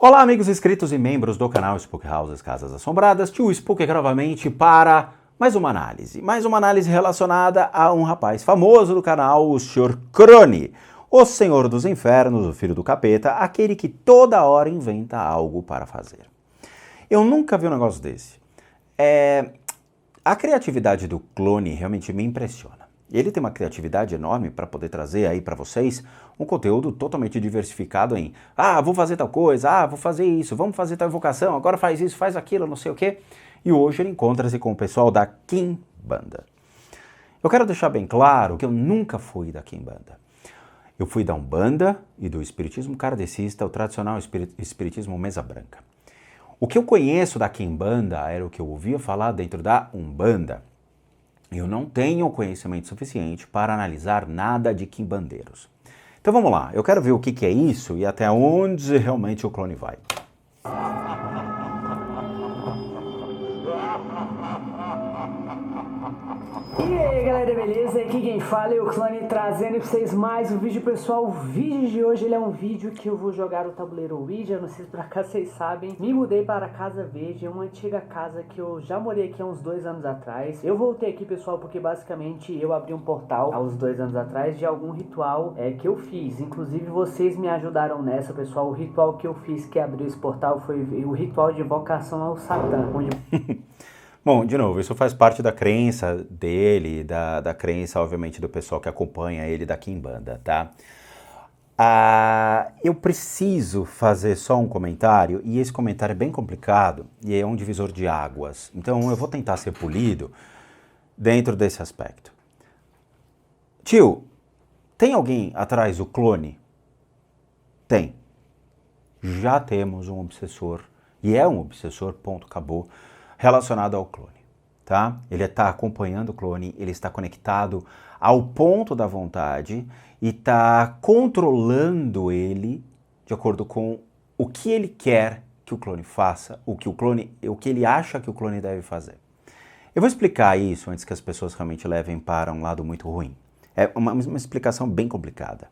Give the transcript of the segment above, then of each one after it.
Olá, amigos inscritos e membros do canal Spook Houses Casas Assombradas. Tio Spook aqui novamente para mais uma análise relacionada a um rapaz famoso do canal, o Sr. Crone, o Senhor dos Infernos, o filho do capeta, aquele que toda hora inventa algo para fazer. Eu nunca vi um negócio desse. A criatividade do clone realmente me impressiona. Ele tem uma criatividade enorme para poder trazer aí para vocês um conteúdo totalmente diversificado em vou fazer tal coisa, vou fazer isso, vamos fazer tal invocação, agora faz isso, faz aquilo, não sei o quê. E hoje ele encontra-se com o pessoal da Quimbanda. Eu quero deixar bem claro que eu nunca fui da Quimbanda. Eu fui da Umbanda e do espiritismo kardecista, o tradicional espiritismo mesa branca. O que eu conheço da Quimbanda era o que eu ouvia falar dentro da Umbanda. Eu não tenho conhecimento suficiente para analisar nada de quimbandeiros. Então vamos lá, eu quero ver o que é isso e até onde realmente o clone vai. E aí galera, beleza? Aqui quem fala é o Clone trazendo pra vocês mais um vídeo, pessoal. O vídeo de hoje ele é um vídeo que eu vou jogar o tabuleiro Ouija. Não sei se por acaso vocês sabem, me mudei para a Casa Verde, uma antiga casa que eu já morei aqui há uns 2 anos atrás. Eu voltei aqui, pessoal, porque basicamente eu abri um portal há uns 2 anos atrás de algum ritual que eu fiz. Inclusive vocês me ajudaram nessa, pessoal. O ritual que eu fiz que abriu esse portal foi o ritual de invocação ao Satã, onde... Bom, de novo, isso faz parte da crença dele, da crença, obviamente, do pessoal que acompanha ele da Quimbanda, tá? Eu preciso fazer só um comentário, e esse comentário é bem complicado, e é um divisor de águas. Então, eu vou tentar ser polido dentro desse aspecto. Tio, tem alguém atrás do clone? Tem. Já temos um obsessor, e é um obsessor, ponto, acabou, relacionado ao clone, tá? Ele está acompanhando o clone, ele está conectado ao ponto da vontade e está controlando ele de acordo com o que ele quer que o clone faça, o que ele acha que o clone deve fazer. Eu vou explicar isso antes que as pessoas realmente levem para um lado muito ruim. É uma explicação bem complicada.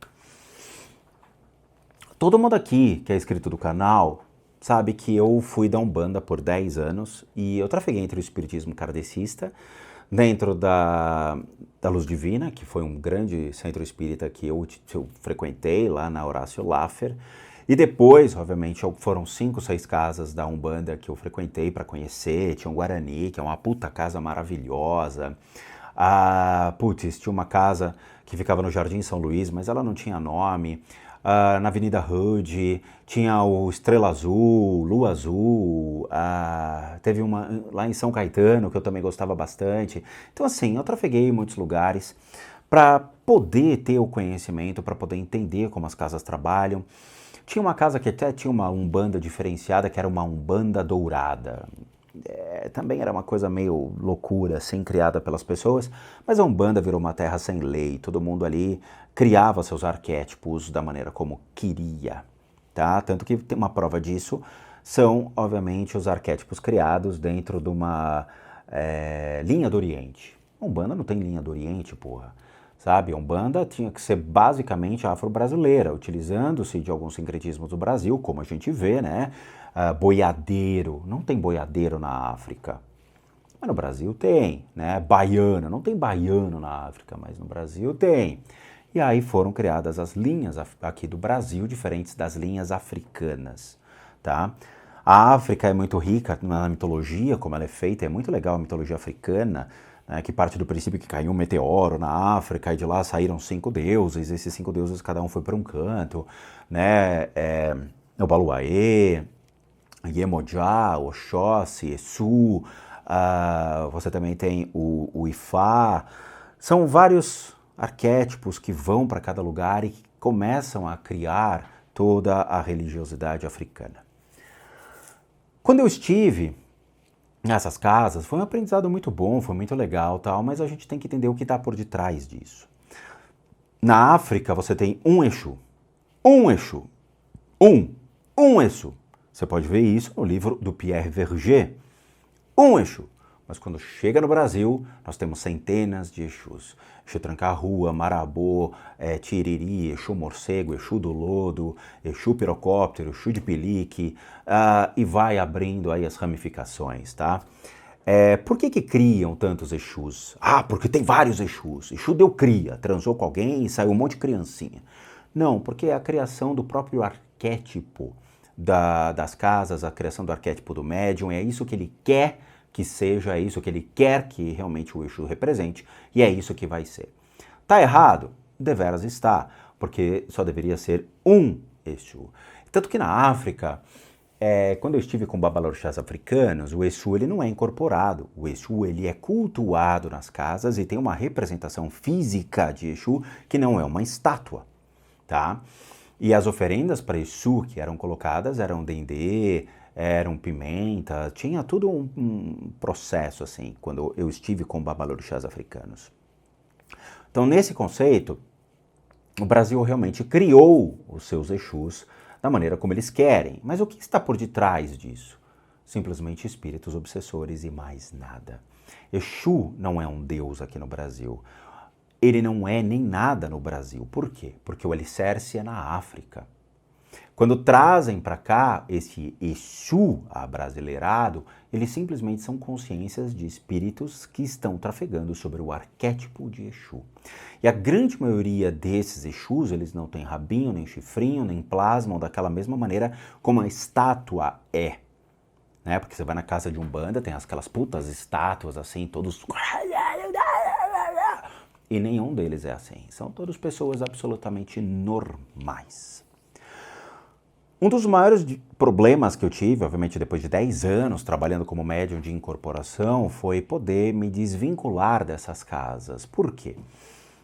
Todo mundo aqui que é inscrito do canal sabe que eu fui da Umbanda por 10 anos e eu trafeguei entre o espiritismo kardecista, dentro da Luz Divina, que foi um grande centro espírita que eu frequentei lá na Horácio Laffer, e depois, obviamente, foram 5, 6 casas da Umbanda que eu frequentei para conhecer. Tinha um Guarani, que é uma puta casa maravilhosa. Tinha uma casa que ficava no Jardim São Luís, mas ela não tinha nome. Na Avenida Hood, tinha o Estrela Azul, Lua Azul, teve uma lá em São Caetano, que eu também gostava bastante. Então assim, eu trafeguei em muitos lugares para poder ter o conhecimento, para poder entender como as casas trabalham. Tinha uma casa que até tinha uma Umbanda diferenciada, que era uma Umbanda dourada. Também era uma coisa meio loucura, assim, criada pelas pessoas, mas a Umbanda virou uma terra sem lei, todo mundo ali criava seus arquétipos da maneira como queria, tá? Tanto que tem uma prova disso, são, obviamente, os arquétipos criados dentro de uma linha do Oriente. A Umbanda não tem linha do Oriente, porra. Sabe, a Umbanda tinha que ser basicamente afro-brasileira, utilizando-se de alguns sincretismos do Brasil, como a gente vê, né? Boiadeiro, não tem boiadeiro na África, mas no Brasil tem, né? Baiano, não tem baiano na África, mas no Brasil tem. E aí foram criadas as linhas aqui do Brasil, diferentes das linhas africanas, tá? A África é muito rica na mitologia, como ela é feita, é muito legal a mitologia africana, né, que parte do princípio que caiu um meteoro na África e de lá saíram 5 deuses, esses 5 deuses cada um foi para um canto, né, o Baluaê, Iemoja, Oxóssi, Exu, você também tem o Ifá, são vários arquétipos que vão para cada lugar e que começam a criar toda a religiosidade africana. Quando eu estive nessas casas, foi um aprendizado muito bom, foi muito legal, tal, mas a gente tem que entender o que está por detrás disso. Na África, você tem um Exu. Um Exu. Um Exu. Você pode ver isso no livro do Pierre Verger. Um Exu. Mas quando chega no Brasil, nós temos centenas de Exus. Exu Tranca-Rua, Marabô, Tiriri, Exu Morcego, Exu do Lodo, Exu Pirocóptero, Exu de Pelique, e vai abrindo aí as ramificações, tá? Por que criam tantos Exus? Porque tem vários Exus. Exu deu cria, transou com alguém e saiu um monte de criancinha. Não, porque é a criação do próprio arquétipo das casas, a criação do arquétipo do médium, é isso que ele quer que seja, é isso que ele quer que realmente o Exu represente, e é isso que vai ser. Tá errado? Deveras está, porque só deveria ser um Exu. Tanto que na África, quando eu estive com babalorixás africanos, o Exu ele não é incorporado, o Exu ele é cultuado nas casas e tem uma representação física de Exu que não é uma estátua, tá? E as oferendas para Exu que eram colocadas eram dendê, eram pimenta, tinha tudo um processo assim, quando eu estive com babalorixás africanos. Então, nesse conceito, o Brasil realmente criou os seus Exus da maneira como eles querem. Mas o que está por detrás disso? Simplesmente espíritos obsessores e mais nada. Exu não é um deus aqui no Brasil. Ele não é nem nada no Brasil. Por quê? Porque o alicerce é na África. Quando trazem para cá esse Exu abrasileirado, eles simplesmente são consciências de espíritos que estão trafegando sobre o arquétipo de Exu. E a grande maioria desses Exus, eles não têm rabinho, nem chifrinho, nem plasmam daquela mesma maneira como a estátua é. Né? Porque você vai na casa de Umbanda, tem aquelas putas estátuas assim, todos... E nenhum deles é assim. São todas pessoas absolutamente normais. Um dos maiores problemas que eu tive, obviamente depois de 10 anos trabalhando como médium de incorporação, foi poder me desvincular dessas casas. Por quê?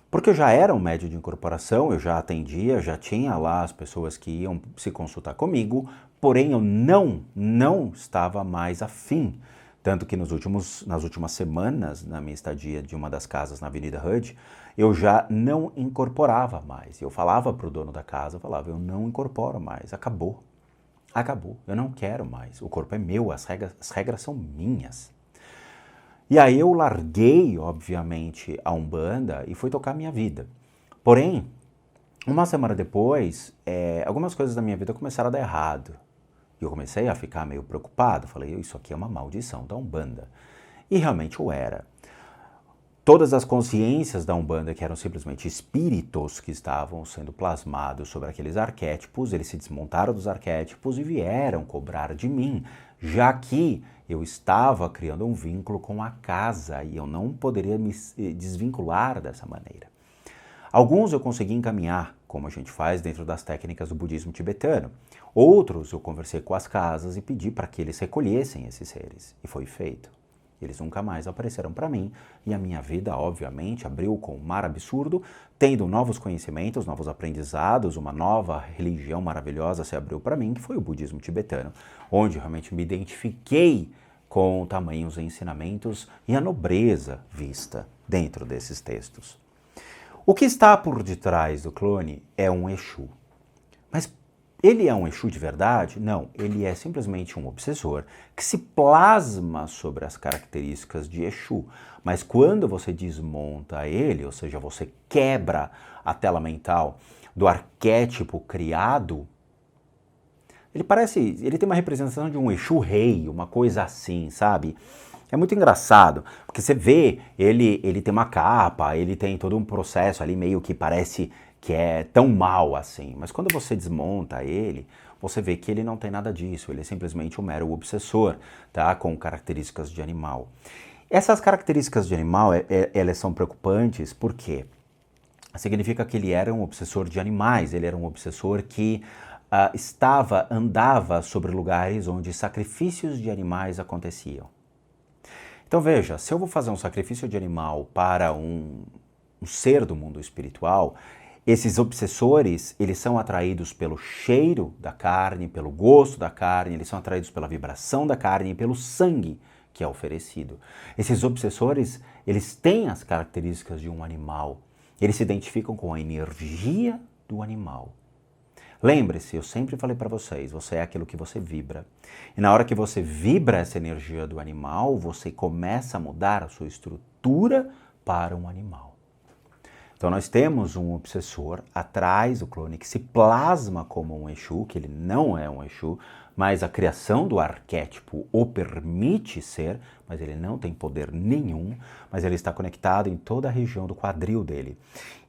Porque eu já era um médium de incorporação, eu já atendia, já tinha lá as pessoas que iam se consultar comigo, porém eu não estava mais afim. Tanto que nas últimas semanas, na minha estadia de uma das casas na Avenida Hud, eu já não incorporava mais. Eu falava para o dono da casa, eu não incorporo mais, acabou, eu não quero mais, o corpo é meu, as regras são minhas. E aí eu larguei, obviamente, a Umbanda e fui tocar minha vida. Porém, uma semana depois, algumas coisas da minha vida começaram a dar errado. E eu comecei a ficar meio preocupado, falei, isso aqui é uma maldição da Umbanda. E realmente eu era. Todas as consciências da Umbanda, que eram simplesmente espíritos que estavam sendo plasmados sobre aqueles arquétipos, eles se desmontaram dos arquétipos e vieram cobrar de mim, já que eu estava criando um vínculo com a casa e eu não poderia me desvincular dessa maneira. Alguns eu consegui encaminhar, como a gente faz dentro das técnicas do budismo tibetano. Outros eu conversei com as casas e pedi para que eles recolhessem esses seres. E foi feito. Eles nunca mais apareceram para mim e a minha vida, obviamente, abriu com um mar absurdo, tendo novos conhecimentos, novos aprendizados, uma nova religião maravilhosa se abriu para mim, que foi o budismo tibetano, onde realmente me identifiquei com tamanhos ensinamentos e a nobreza vista dentro desses textos. O que está por detrás do clone é um Exu. Mas ele é um Exu de verdade? Não, ele é simplesmente um obsessor que se plasma sobre as características de Exu. Mas quando você desmonta ele, ou seja, você quebra a tela mental do arquétipo criado, ele tem uma representação de um Exu rei, uma coisa assim, sabe? É muito engraçado, porque você vê, ele tem uma capa, ele tem todo um processo ali meio que parece que é tão mal assim. Mas quando você desmonta ele, você vê que ele não tem nada disso, ele é simplesmente um mero obsessor, tá? Com características de animal. Essas características de animal, elas são preocupantes porque significa que ele era um obsessor de animais, ele era um obsessor que andava sobre lugares onde sacrifícios de animais aconteciam. Então veja, se eu vou fazer um sacrifício de animal para um ser do mundo espiritual, esses obsessores, eles são atraídos pelo cheiro da carne, pelo gosto da carne, eles são atraídos pela vibração da carne e pelo sangue que é oferecido. Esses obsessores, eles têm as características de um animal, eles se identificam com a energia do animal. Lembre-se, eu sempre falei para vocês, você é aquilo que você vibra. E na hora que você vibra essa energia do animal, você começa a mudar a sua estrutura para um animal. Então nós temos um obsessor atrás do clone que se plasma como um Exu, que ele não é um Exu, mas a criação do arquétipo o permite ser, mas ele não tem poder nenhum, mas ele está conectado em toda a região do quadril dele.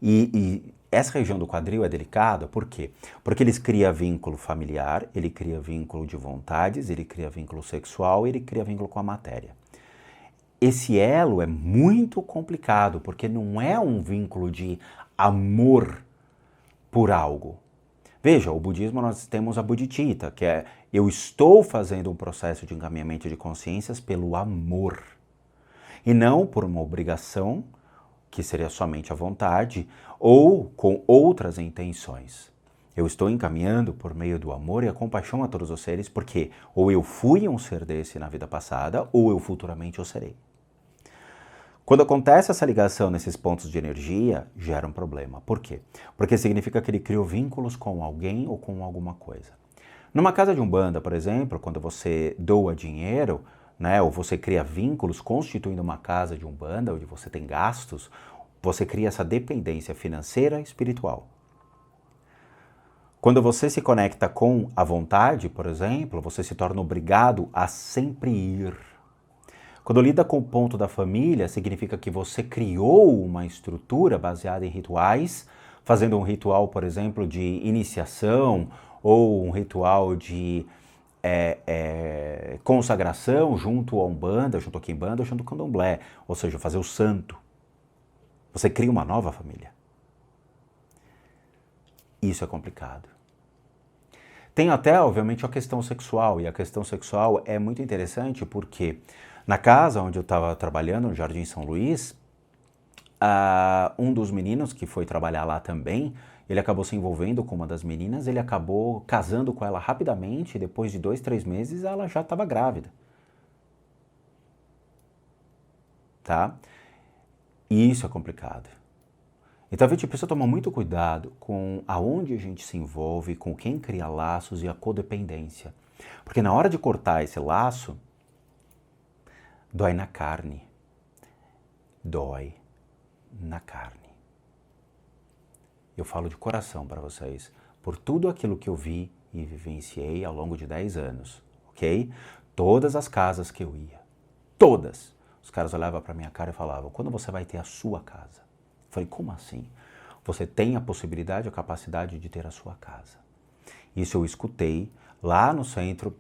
E essa região do quadril é delicada, por quê? Porque ele cria vínculo familiar, ele cria vínculo de vontades, ele cria vínculo sexual, ele cria vínculo com a matéria. Esse elo é muito complicado, porque não é um vínculo de amor por algo. Veja, o budismo nós temos a bodhicitta, que é eu estou fazendo um processo de encaminhamento de consciências pelo amor. E não por uma obrigação, que seria somente a vontade, ou com outras intenções. Eu estou encaminhando por meio do amor e a compaixão a todos os seres, porque ou eu fui um ser desse na vida passada, ou eu futuramente o serei. Quando acontece essa ligação nesses pontos de energia, gera um problema. Por quê? Porque significa que ele criou vínculos com alguém ou com alguma coisa. Numa casa de umbanda, por exemplo, quando você doa dinheiro, né, ou você cria vínculos constituindo uma casa de umbanda, onde você tem gastos, você cria essa dependência financeira e espiritual. Quando você se conecta com a vontade, por exemplo, você se torna obrigado a sempre ir. Quando lida com o ponto da família, significa que você criou uma estrutura baseada em rituais, fazendo um ritual, por exemplo, de iniciação ou um ritual de consagração junto a Umbanda, junto a Quimbanda, junto ao Candomblé, ou seja, fazer o santo. Você cria uma nova família. Isso é complicado. Tem até, obviamente, a questão sexual, e a questão sexual é muito interessante porque na casa onde eu estava trabalhando, no Jardim São Luís, um dos meninos que foi trabalhar lá também, ele acabou se envolvendo com uma das meninas, ele acabou casando com ela rapidamente, e depois de 2, 3 meses ela já estava grávida. Tá? E isso é complicado. Então a gente precisa tomar muito cuidado com aonde a gente se envolve, com quem cria laços e a codependência. Porque na hora de cortar esse laço, dói na carne. Dói na carne. Eu falo de coração para vocês, por tudo aquilo que eu vi e vivenciei ao longo de 10 anos, ok? Todas as casas que eu ia, todas, os caras olhavam para minha cara e falavam, quando você vai ter a sua casa? Eu falei, como assim? Você tem a possibilidade, a capacidade de ter a sua casa. Isso eu escutei lá no centro,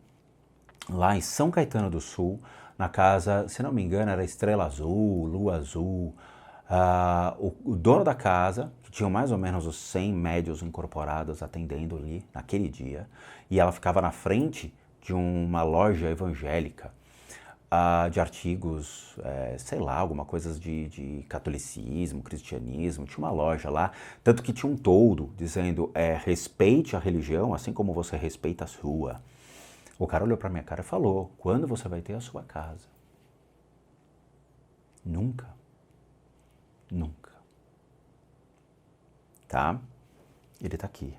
lá em São Caetano do Sul, na casa, se não me engano, era Estrela Azul, Lua Azul. O dono da casa, que tinha mais ou menos os 100 médios incorporados atendendo ali naquele dia, e ela ficava na frente de uma loja evangélica de artigos, sei lá, alguma coisa de catolicismo, cristianismo, tinha uma loja lá, tanto que tinha um toldo dizendo, respeite a religião assim como você respeita a sua. O cara olhou pra minha cara e falou, quando você vai ter a sua casa? Nunca. Nunca. Tá? Ele tá aqui,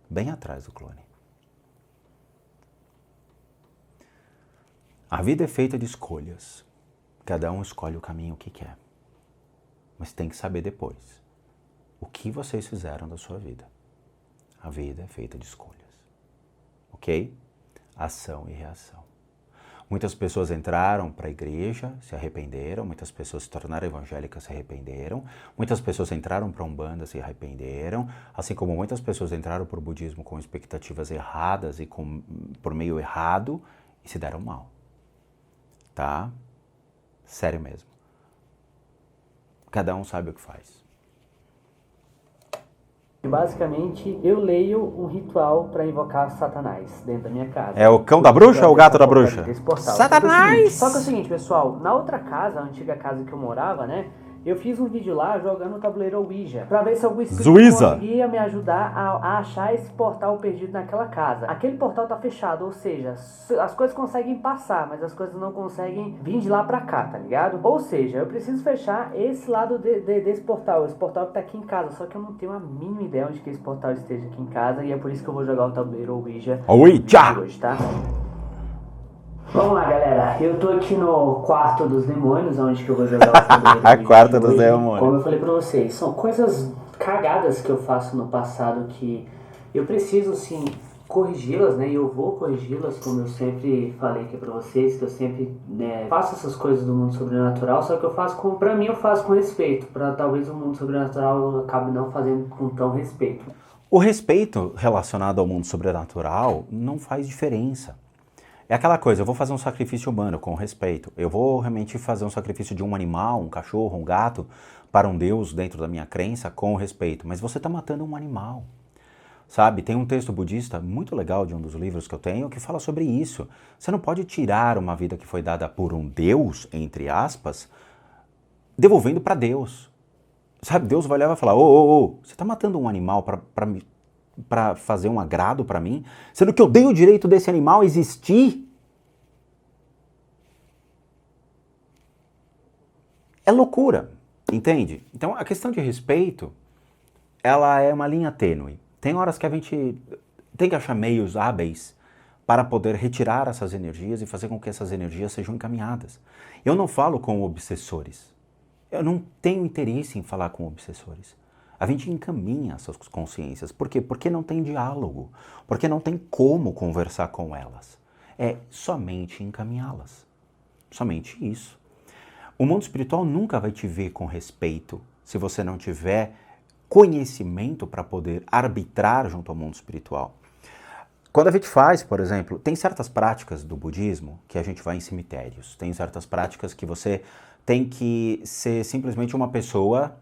bem atrás do clone. A vida é feita de escolhas. Cada um escolhe o caminho que quer. Mas tem que saber depois o que vocês fizeram da sua vida. A vida é feita de escolhas. Ok? Ação e reação. Muitas pessoas entraram para a igreja, se arrependeram. Muitas pessoas se tornaram evangélicas, se arrependeram. Muitas pessoas entraram para a Umbanda, se arrependeram. Assim como muitas pessoas entraram para o budismo com expectativas erradas e por meio errado e se deram mal. Tá? Sério mesmo. Cada um sabe o que faz. Basicamente, eu leio um ritual para invocar Satanás dentro da minha casa. É o cão da bruxa ou o gato da bruxa? Satanás! Só que é o seguinte, pessoal, na outra casa, a antiga casa que eu morava, né, eu fiz um vídeo lá jogando o tabuleiro Ouija, pra ver se algum espírito conseguia me ajudar a achar esse portal perdido naquela casa. Aquele portal tá fechado, ou seja, as coisas conseguem passar, mas as coisas não conseguem vir de lá pra cá, tá ligado? Ou seja, eu preciso fechar esse lado desse portal, esse portal que tá aqui em casa, só que eu não tenho a mínima ideia onde que esse portal esteja aqui em casa, e é por isso que eu vou jogar o tabuleiro Ouija hoje, tá? Vamos lá, galera. Eu tô aqui no quarto dos demônios, onde que eu vou jogar o tabuleiro. A quarta dos demônios. Como eu falei pra vocês, são coisas cagadas que eu faço no passado que eu preciso, sim, corrigi-las, né? E eu vou corrigi-las, como eu sempre falei aqui pra vocês, que eu sempre faço essas coisas do mundo sobrenatural, só que eu faço pra mim eu faço com respeito, pra talvez o mundo sobrenatural eu acabe não fazendo com tão respeito. O respeito relacionado ao mundo sobrenatural não faz diferença. É aquela coisa, eu vou fazer um sacrifício humano com respeito. Eu vou realmente fazer um sacrifício de um animal, um cachorro, um gato, para um Deus dentro da minha crença com respeito. Mas você está matando um animal, sabe? Tem um texto budista muito legal de um dos livros que eu tenho que fala sobre isso. Você não pode tirar uma vida que foi dada por um Deus, entre aspas, devolvendo para Deus. Sabe, Deus vai olhar e vai falar, você está matando um animal para fazer um agrado para mim, sendo que eu dei o direito desse animal existir? É loucura, entende? Então a questão de respeito, ela é uma linha tênue. Tem horas que a gente tem que achar meios hábeis para poder retirar essas energias e fazer com que essas energias sejam encaminhadas. Eu não falo com obsessores. Eu não tenho interesse em falar com obsessores. A gente encaminha essas consciências. Por quê? Porque não tem diálogo. Porque não tem como conversar com elas. É somente encaminhá-las. Somente isso. O mundo espiritual nunca vai te ver com respeito se você não tiver conhecimento para poder arbitrar junto ao mundo espiritual. Quando a gente faz, por exemplo, tem certas práticas do budismo que a gente vai em cemitérios. Tem certas práticas que você tem que ser simplesmente uma pessoa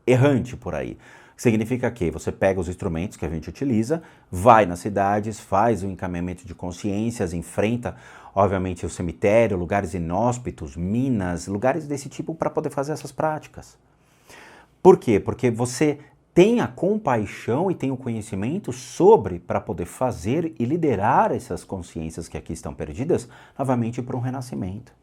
errante por aí. Significa que você pega os instrumentos que a gente utiliza, vai nas cidades, faz o encaminhamento de consciências, enfrenta, obviamente, o cemitério, lugares inóspitos, minas, lugares desse tipo para poder fazer essas práticas. Por quê? Porque você tem a compaixão e tem o conhecimento sobre para poder fazer e liderar essas consciências que aqui estão perdidas novamente para um renascimento.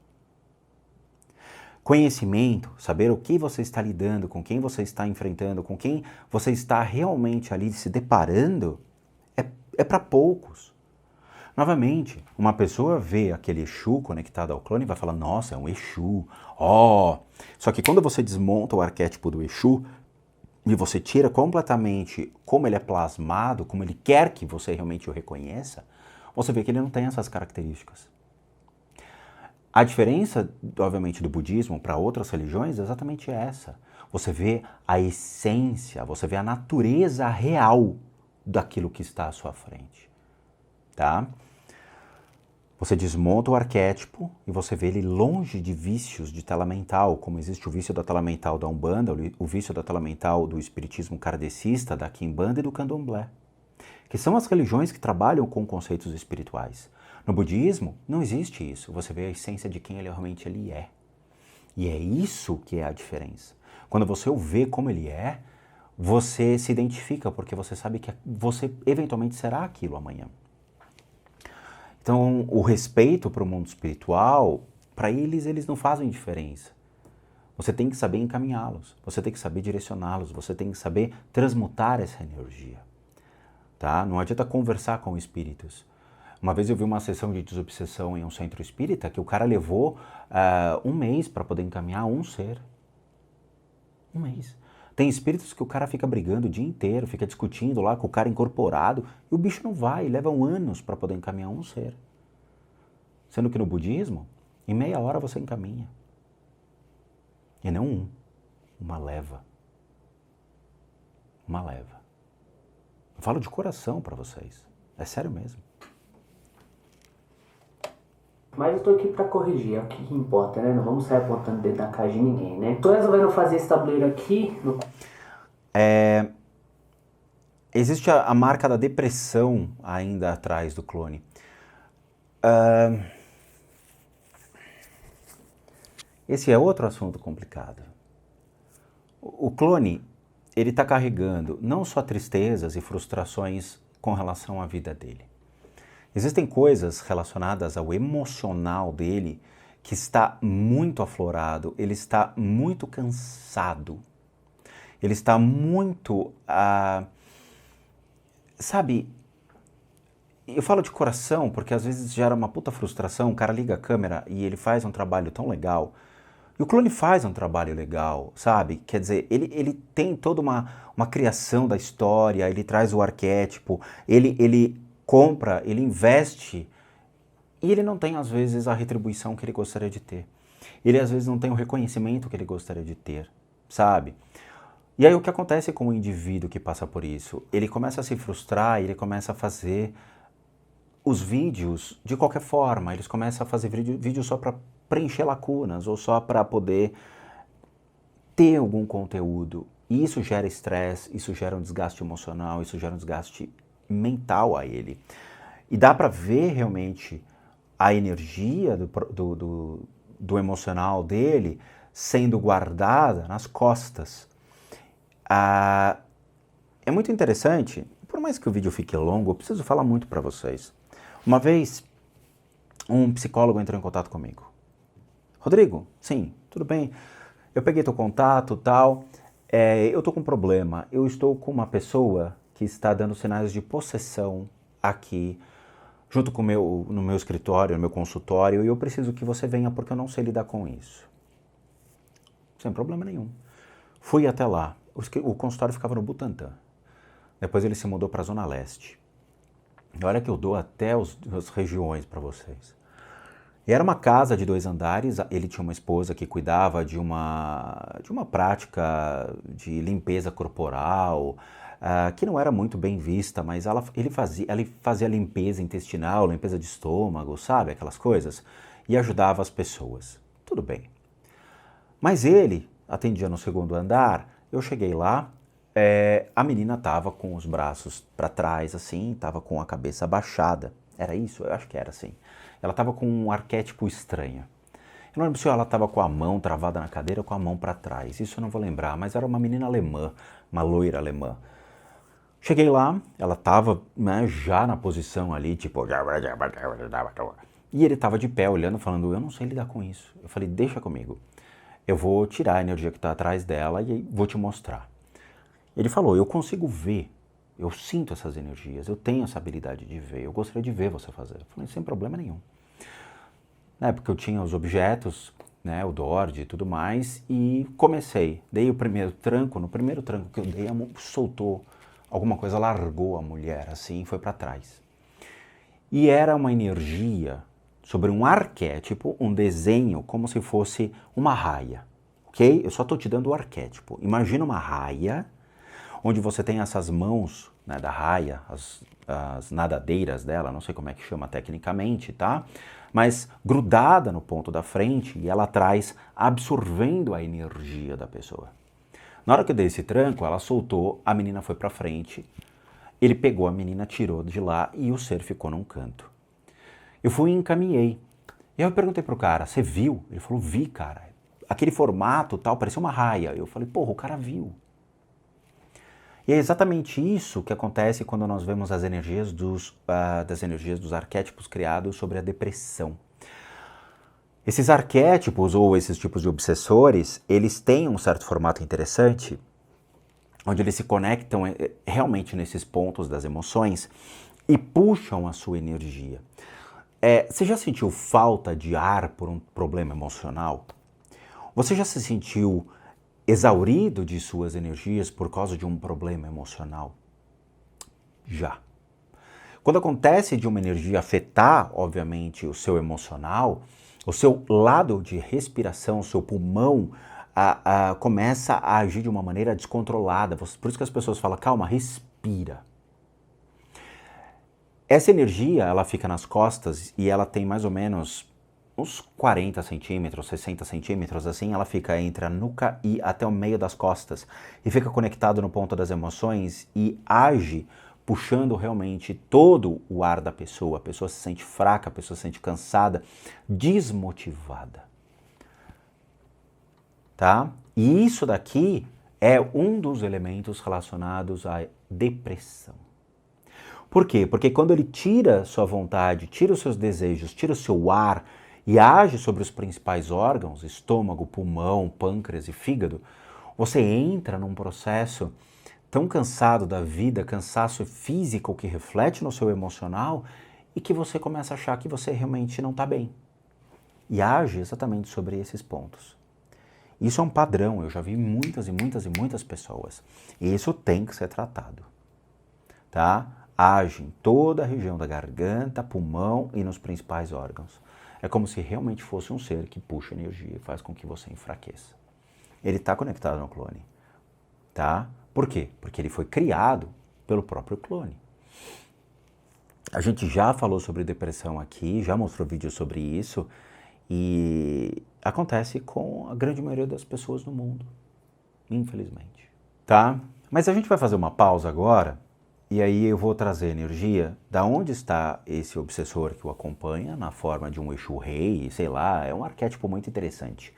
Conhecimento, saber o que você está lidando, com quem você está enfrentando, com quem você está realmente ali se deparando, é para poucos. Novamente, uma pessoa vê aquele Exu conectado ao clone e vai falar, nossa, é um Exu, Só que quando você desmonta o arquétipo do Exu e você tira completamente como ele é plasmado, como ele quer que você realmente o reconheça, você vê que ele não tem essas características. A diferença, obviamente, do budismo para outras religiões é exatamente essa. Você vê a essência, você vê a natureza real daquilo que está à sua frente. Tá? Você desmonta o arquétipo e você vê ele longe de vícios de tela mental, como existe o vício da tela mental da Umbanda, o vício da tela mental do espiritismo kardecista, da Quimbanda e do Candomblé, que são as religiões que trabalham com conceitos espirituais. No budismo, não existe isso. Você vê a essência de quem ele realmente é. E é isso que é a diferença. Quando você o vê como ele é, você se identifica, porque você sabe que você eventualmente será aquilo amanhã. Então, o respeito para o mundo espiritual, para eles não fazem diferença. Você tem que saber encaminhá-los, você tem que saber direcioná-los, você tem que saber transmutar essa energia. Tá? Não adianta conversar com espíritos. Uma vez eu vi uma sessão de desobsessão em um centro espírita que o cara levou 1 mês para poder encaminhar um ser. 1 mês. Tem espíritos que o cara fica brigando o dia inteiro, fica discutindo lá com o cara incorporado e o bicho não vai, levam anos para poder encaminhar um ser. Sendo que no budismo, em meia hora você encaminha. E não uma leva. Uma leva. Eu falo de coração para vocês. É sério mesmo. Mas eu tô aqui pra corrigir, é o que importa, né? Não vamos sair apontando o dedo na cara de ninguém, né? Tô resolvendo fazer esse tabuleiro aqui. Existe a marca da depressão ainda atrás do clone. esse é outro assunto complicado. O clone, ele está carregando não só tristezas e frustrações com relação à vida dele. Existem coisas relacionadas ao emocional dele que está muito aflorado, ele está muito cansado, ele está muito, sabe, eu falo de coração porque às vezes gera uma puta frustração, o cara liga a câmera e ele faz um trabalho tão legal, e o clone faz um trabalho legal, sabe? Quer dizer, ele tem toda uma criação da história, ele traz o arquétipo, ele compra, ele investe, e ele não tem, às vezes, a retribuição que ele gostaria de ter. Ele, às vezes, não tem o reconhecimento que ele gostaria de ter, sabe? E aí o que acontece com o indivíduo que passa por isso? Ele começa a se frustrar, ele começa a fazer os vídeos de qualquer forma, eles começam a fazer vídeo só para preencher lacunas ou só para poder ter algum conteúdo. E isso gera estresse, isso gera um desgaste emocional, isso gera um desgaste mental a ele. E dá para ver realmente a energia do emocional dele sendo guardada nas costas. É muito interessante, por mais que o vídeo fique longo, eu preciso falar muito para vocês. Uma vez, um psicólogo entrou em contato comigo. Rodrigo, sim, tudo bem, eu peguei teu contato e tal, eu tô com um problema, eu estou com uma pessoa que está dando sinais de possessão aqui, junto com no meu escritório, no meu consultório, e eu preciso que você venha porque eu não sei lidar com isso. Sem problema nenhum. Fui até lá, o consultório ficava no Butantã, depois ele se mudou para a Zona Leste. Olha que eu dou até as regiões para vocês. E era uma casa de 2 andares, ele tinha uma esposa que cuidava de uma prática de limpeza corporal, que não era muito bem vista, mas ele fazia limpeza intestinal, limpeza de estômago, sabe, aquelas coisas, e ajudava as pessoas. Tudo bem. Mas ele atendia no 2º andar, eu cheguei lá, a menina estava com os braços para trás, assim, estava com a cabeça abaixada. Era isso? Eu acho que era assim. Ela estava com um arquétipo estranho. Eu não lembro se ela estava com a mão travada na cadeira ou com a mão para trás. Isso eu não vou lembrar, mas era uma menina alemã, uma loira alemã. Cheguei lá, ela estava, né, já na posição ali, tipo... E ele estava de pé, olhando, falando, eu não sei lidar com isso. Eu falei, deixa comigo. Eu vou tirar a energia que está atrás dela e vou te mostrar. Ele falou, eu consigo ver, eu sinto essas energias, eu tenho essa habilidade de ver, eu gostaria de ver você fazer. Eu falei, sem problema nenhum. Na época eu tinha os objetos, né, o DORD e tudo mais, e comecei. Dei o primeiro tranco, no primeiro tranco que eu dei, soltou alguma coisa, largou a mulher assim, foi para trás. E era uma energia sobre um arquétipo, um desenho, como se fosse uma raia, ok? Eu só estou te dando o arquétipo. Imagina uma raia, onde você tem essas mãos, né, da raia, as nadadeiras dela, não sei como é que chama tecnicamente, tá? Mas grudada no ponto da frente e ela atrás absorvendo a energia da pessoa. Na hora que eu dei esse tranco, ela soltou, a menina foi pra frente, ele pegou a menina, tirou de lá e o ser ficou num canto. Eu fui e encaminhei. E aí eu perguntei pro cara, você viu? Ele falou, vi, cara. Aquele formato tal, parecia uma raia. Eu falei, porra, o cara viu. E é exatamente isso que acontece quando nós vemos as energias das energias dos arquétipos criados sobre a depressão. Esses arquétipos ou esses tipos de obsessores, eles têm um certo formato interessante, onde eles se conectam realmente nesses pontos das emoções e puxam a sua energia. Você já sentiu falta de ar por um problema emocional? Você já se sentiu exaurido de suas energias por causa de um problema emocional? Já. Quando acontece de uma energia afetar, obviamente, o seu emocional, o seu lado de respiração, o seu pulmão, começa a agir de uma maneira descontrolada. Por isso que as pessoas falam, calma, respira. Essa energia, ela fica nas costas e ela tem mais ou menos uns 40 centímetros, 60 centímetros, assim, ela fica entre a nuca e até o meio das costas e fica conectado no ponto das emoções e age puxando realmente todo o ar da pessoa. A pessoa se sente fraca, a pessoa se sente cansada, desmotivada. tá? E isso daqui é um dos elementos relacionados à depressão. Por quê? Porque quando ele tira sua vontade, tira os seus desejos, tira o seu ar e age sobre os principais órgãos, estômago, pulmão, pâncreas e fígado, você entra num processo tão cansado da vida, cansaço físico que reflete no seu emocional e que você começa a achar que você realmente não está bem. E age exatamente sobre esses pontos. Isso é um padrão, eu já vi muitas e muitas e muitas pessoas. E isso tem que ser tratado, tá? Age em toda a região da garganta, pulmão e nos principais órgãos. É como se realmente fosse um ser que puxa energia e faz com que você enfraqueça. Ele está conectado no clone, tá? Por quê? Porque ele foi criado pelo próprio clone. A gente já falou sobre depressão aqui, já mostrou vídeo sobre isso e acontece com a grande maioria das pessoas no mundo, infelizmente, tá? Mas a gente vai fazer uma pausa agora. E aí eu vou trazer energia da onde está esse obsessor que o acompanha, na forma de um Exu Rei, sei lá, é um arquétipo muito interessante.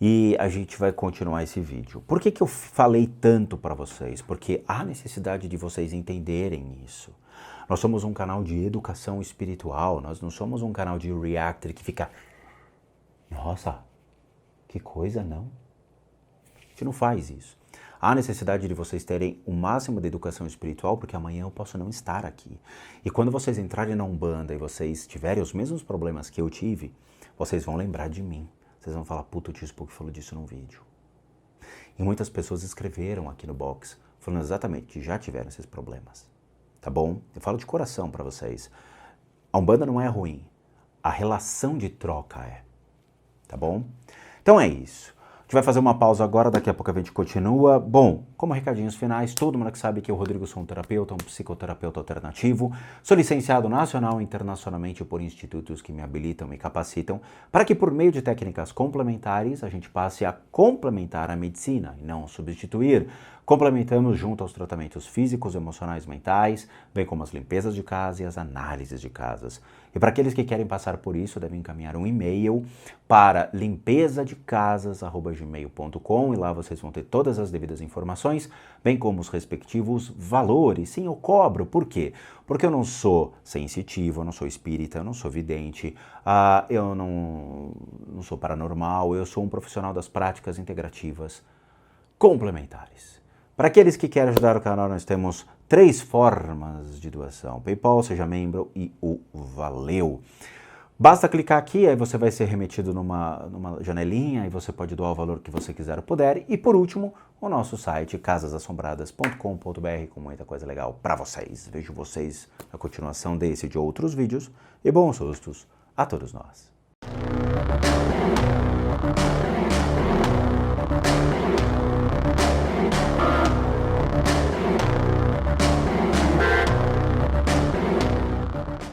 E a gente vai continuar esse vídeo. Por que eu falei tanto para vocês? Porque há necessidade de vocês entenderem isso. Nós somos um canal de educação espiritual, nós não somos um canal de reactor que fica... Nossa, que coisa, não? A gente não faz isso. Há necessidade de vocês terem o máximo de educação espiritual, porque amanhã eu posso não estar aqui. E quando vocês entrarem na Umbanda e vocês tiverem os mesmos problemas que eu tive, vocês vão lembrar de mim. Vocês vão falar, puta, o Tio Spook falou disso num vídeo. E muitas pessoas escreveram aqui no box, falando exatamente que já tiveram esses problemas. Tá bom? Eu falo de coração para vocês. A Umbanda não é ruim. A relação de troca é. Tá bom? Então é isso. A gente vai fazer uma pausa agora, daqui a pouco a gente continua. Bom, como recadinhos finais, todo mundo que sabe que eu, Rodrigo, sou um terapeuta, um psicoterapeuta alternativo. Sou licenciado nacional e internacionalmente por institutos que me habilitam e capacitam para que, por meio de técnicas complementares, a gente passe a complementar a medicina e não substituir. Complementamos junto aos tratamentos físicos, emocionais, mentais, bem como as limpezas de casa e as análises de casas. E para aqueles que querem passar por isso, devem encaminhar um e-mail para limpesadecasas@gmail.com e lá vocês vão ter todas as devidas informações, bem como os respectivos valores. Sim, eu cobro. Por quê? Porque eu não sou sensitivo, eu não sou espírita, eu não sou vidente, eu não sou paranormal, eu sou um profissional das práticas integrativas complementares. Para aqueles que querem ajudar o canal, nós temos 3 formas de doação: PayPal, seja membro e o Valeu. Basta clicar aqui, aí você vai ser remetido numa janelinha e você pode doar o valor que você quiser ou puder. E por último, o nosso site casasassombradas.com.br com muita coisa legal para vocês. Vejo vocês na continuação desse e de outros vídeos e bons sustos a todos nós.